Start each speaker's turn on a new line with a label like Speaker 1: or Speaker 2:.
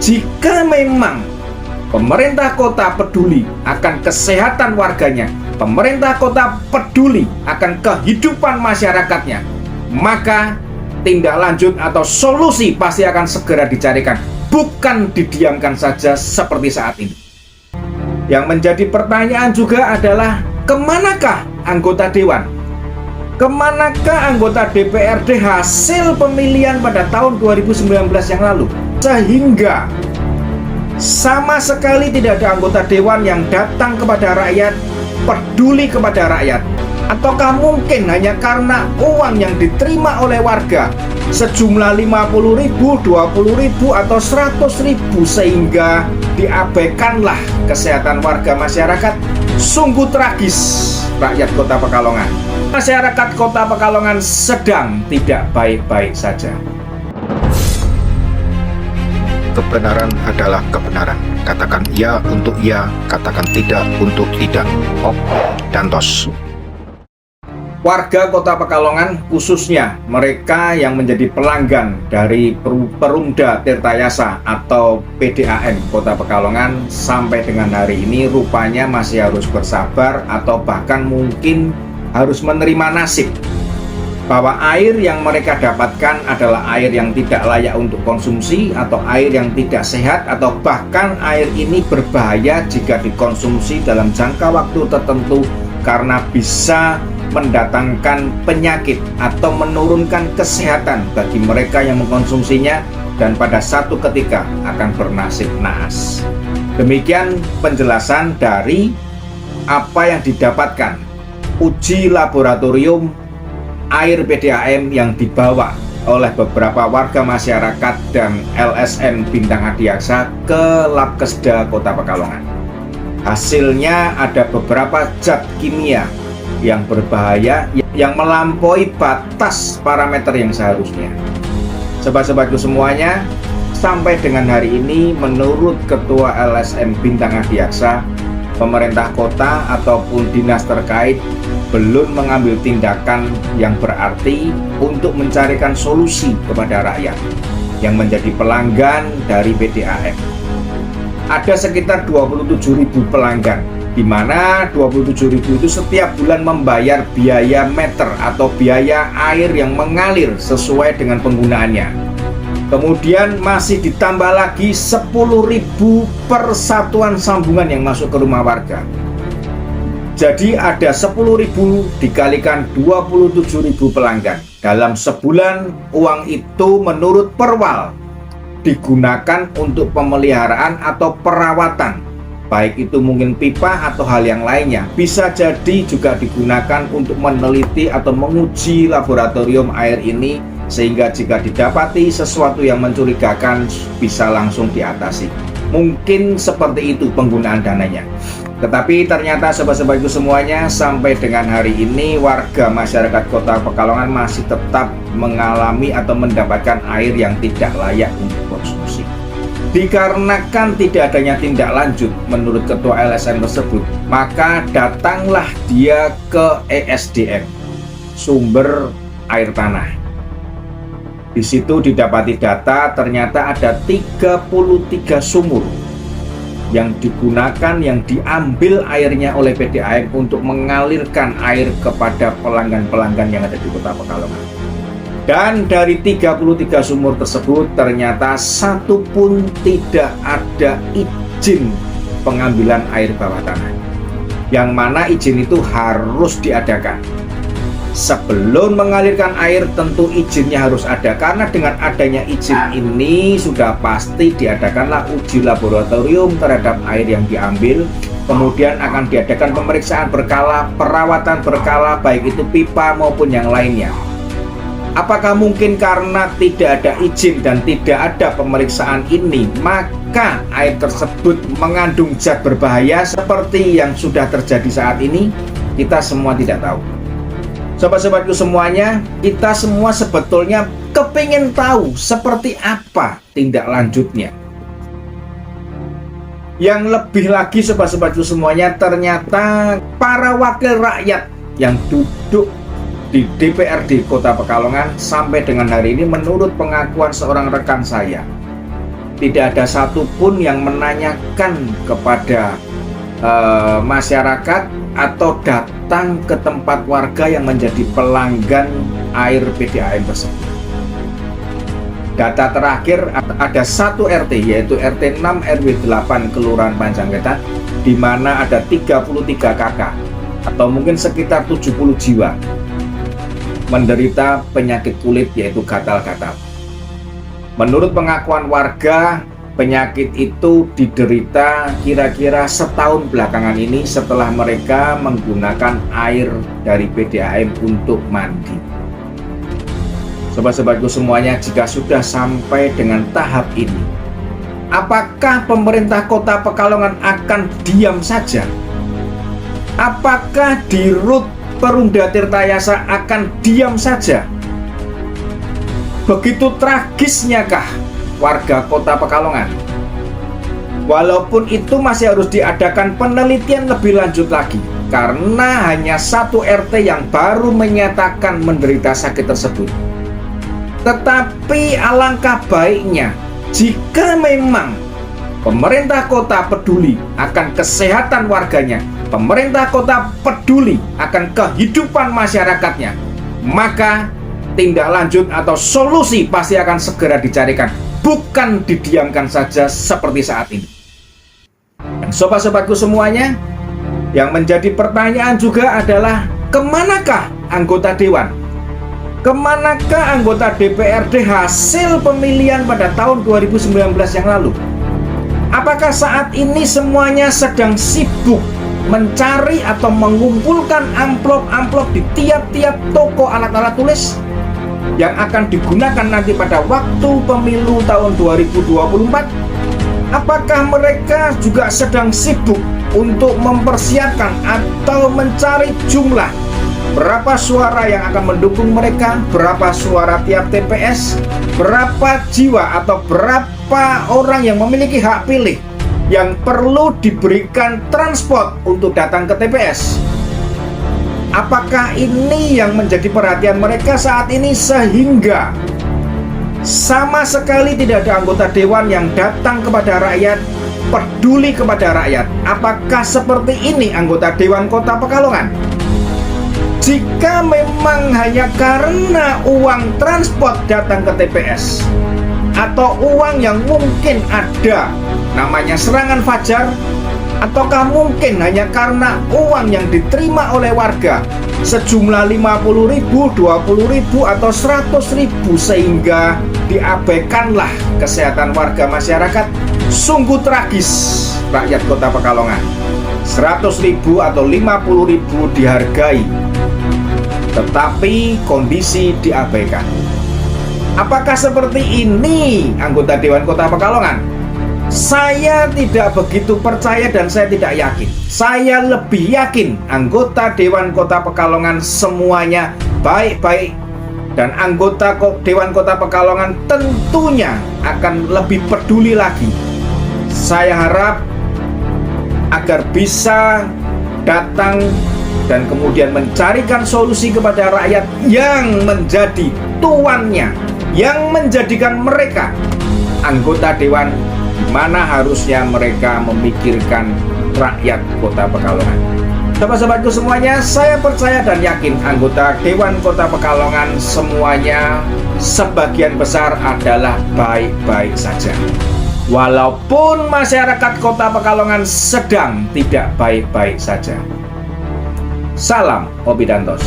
Speaker 1: Jika memang pemerintah kota peduli akan kesehatan warganya, pemerintah kota peduli akan kehidupan masyarakatnya, maka tindak lanjut atau solusi pasti akan segera dicarikan, bukan didiamkan saja seperti saat ini. Yang menjadi pertanyaan juga adalah, kemanakah anggota dewan? Kemanakah anggota DPRD hasil pemilihan pada tahun 2019 yang lalu? Sehingga sama sekali tidak ada anggota dewan yang datang kepada rakyat, peduli kepada rakyat. Ataukah mungkin hanya karena uang yang diterima oleh warga sejumlah 50.000, 20.000, atau 100.000 sehingga diabaikanlah kesehatan warga masyarakat? Sungguh tragis rakyat Kota Pekalongan. Masyarakat Kota Pekalongan sedang tidak baik-baik saja.
Speaker 2: Kebenaran adalah kebenaran. Katakan ya untuk ya, katakan tidak untuk tidak. Ok dan tos.
Speaker 1: Warga Kota Pekalongan, khususnya mereka yang menjadi pelanggan dari Perumda Tirtayasa atau PDAM Kota Pekalongan, sampai dengan hari ini rupanya masih harus bersabar atau bahkan mungkin harus menerima nasib bahwa air yang mereka dapatkan adalah air yang tidak layak untuk konsumsi, atau air yang tidak sehat, atau bahkan air ini berbahaya jika dikonsumsi dalam jangka waktu tertentu karena bisa mendatangkan penyakit atau menurunkan kesehatan bagi mereka yang mengkonsumsinya, dan pada satu ketika akan bernasib naas. Demikian penjelasan dari apa yang didapatkan uji laboratorium air PDAM yang dibawa oleh beberapa warga masyarakat dan LSM Bintang Adiaksa ke Labkesda Kota Pekalongan. Hasilnya ada beberapa zat kimia yang berbahaya yang melampaui batas parameter yang seharusnya. Sobat-sobatku semuanya, sampai dengan hari ini menurut Ketua LSM Bintang Adiaksa, pemerintah kota ataupun dinas terkait belum mengambil tindakan yang berarti untuk mencarikan solusi kepada rakyat yang menjadi pelanggan dari PDAM. Ada sekitar 27.000 pelanggan, di mana 27.000 itu setiap bulan membayar biaya meter atau biaya air yang mengalir sesuai dengan penggunaannya. Kemudian masih ditambah lagi 10.000 per satuan sambungan yang masuk ke rumah warga. Jadi ada 10.000 dikalikan 27.000 pelanggan. Dalam sebulan uang itu menurut Perwal digunakan untuk pemeliharaan atau perawatan, baik itu mungkin pipa atau hal yang lainnya. Bisa jadi juga digunakan untuk meneliti atau menguji laboratorium air ini, sehingga jika didapati sesuatu yang mencurigakan bisa langsung diatasi. Mungkin seperti itu penggunaan dananya. Tetapi ternyata sobat-sobatku semuanya, sampai dengan hari ini warga masyarakat Kota Pekalongan masih tetap mengalami atau mendapatkan air yang tidak layak untuk konsumsi. Dikarenakan tidak adanya tindak lanjut menurut Ketua LSM tersebut, maka datanglah dia ke ESDM, sumber air tanah. Di situ didapati data ternyata ada 33 sumur yang digunakan, yang diambil airnya oleh PDAM untuk mengalirkan air kepada pelanggan-pelanggan yang ada di Kota Pekalongan. Dan dari 33 sumur tersebut ternyata satu pun tidak ada izin pengambilan air bawah tanah, yang mana izin itu harus diadakan. Sebelum mengalirkan air tentu izinnya harus ada, karena dengan adanya izin ini sudah pasti diadakanlah uji laboratorium terhadap air yang diambil. Kemudian akan diadakan pemeriksaan berkala, perawatan berkala, baik itu pipa maupun yang lainnya. Apakah mungkin karena tidak ada izin dan tidak ada pemeriksaan ini, maka air tersebut mengandung zat berbahaya seperti yang sudah terjadi saat ini? Kita semua tidak tahu. Sobat-sobatku semuanya, kita semua sebetulnya kepingin tahu seperti apa tindak lanjutnya. Yang lebih lagi sobat-sobatku semuanya, ternyata para wakil rakyat yang duduk di DPRD Kota Pekalongan sampai dengan hari ini, menurut pengakuan seorang rekan saya, tidak ada satupun yang menanyakan kepada masyarakat atau datang ke tempat warga yang menjadi pelanggan air PDAM tersebut. Data terakhir ada satu RT, yaitu RT 6 RW 8 Kelurahan Panjangwetan, di mana ada 33 KK atau mungkin sekitar 70 jiwa menderita penyakit kulit, yaitu gatal-gatal. Menurut pengakuan warga, penyakit itu diderita kira-kira setahun belakangan ini setelah mereka menggunakan air dari PDAM untuk mandi. Sobat-sobatku semuanya, jika sudah sampai dengan tahap ini, apakah pemerintah Kota Pekalongan akan diam saja? Apakah Dirut Perumda Tirtayasa akan diam saja? Begitu tragisnyakah warga Kota Pekalongan? Walaupun itu masih harus diadakan penelitian lebih lanjut lagi, karena hanya satu RT yang baru menyatakan menderita sakit tersebut. Tetapi alangkah baiknya jika memang pemerintah kota peduli akan kesehatan warganya, pemerintah kota peduli akan kehidupan masyarakatnya, maka tindak lanjut atau solusi pasti akan segera dicarikan, bukan didiamkan saja seperti saat ini. Dan sobat-sobatku semuanya, yang menjadi pertanyaan juga adalah kemanakah anggota dewan? Kemanakah anggota DPRD hasil pemilihan pada tahun 2019 yang lalu? Apakah saat ini semuanya sedang sibuk mencari atau mengumpulkan amplop-amplop di tiap-tiap toko alat-alat tulis yang akan digunakan nanti pada waktu pemilu tahun 2024? Apakah mereka juga sedang sibuk untuk mempersiapkan atau mencari jumlah berapa suara yang akan mendukung mereka, berapa suara tiap TPS, berapa jiwa atau berapa orang yang memiliki hak pilih yang perlu diberikan transport untuk datang ke TPS? Apakah ini yang menjadi perhatian mereka saat ini, sehingga sama sekali tidak ada anggota dewan yang datang kepada rakyat, peduli kepada rakyat? Apakah seperti ini anggota Dewan Kota Pekalongan? Jika memang hanya karena uang transport datang ke TPS, atau uang yang mungkin ada namanya serangan fajar, ataukah mungkin hanya karena uang yang diterima oleh warga sejumlah 50.000, 20.000, atau 100.000 sehingga diabaikanlah kesehatan warga masyarakat? Sungguh tragis rakyat Kota Pekalongan. 100.000 atau 50.000 dihargai, tetapi kondisi diabaikan. Apakah seperti ini anggota Dewan Kota Pekalongan? Saya tidak begitu percaya dan saya tidak yakin. Saya lebih yakin anggota Dewan Kota Pekalongan semuanya baik-baik, dan anggota Dewan Kota Pekalongan tentunya akan lebih peduli lagi. Saya harap agar bisa datang dan kemudian mencarikan solusi kepada rakyat yang menjadi tuannya, yang menjadikan mereka anggota dewan, di mana harusnya mereka memikirkan rakyat Kota Pekalongan. Sobat-sobatku semuanya, saya percaya dan yakin anggota Dewan Kota Pekalongan semuanya sebagian besar adalah baik-baik saja. Walaupun masyarakat Kota Pekalongan sedang tidak baik-baik saja. Salam Obidantos.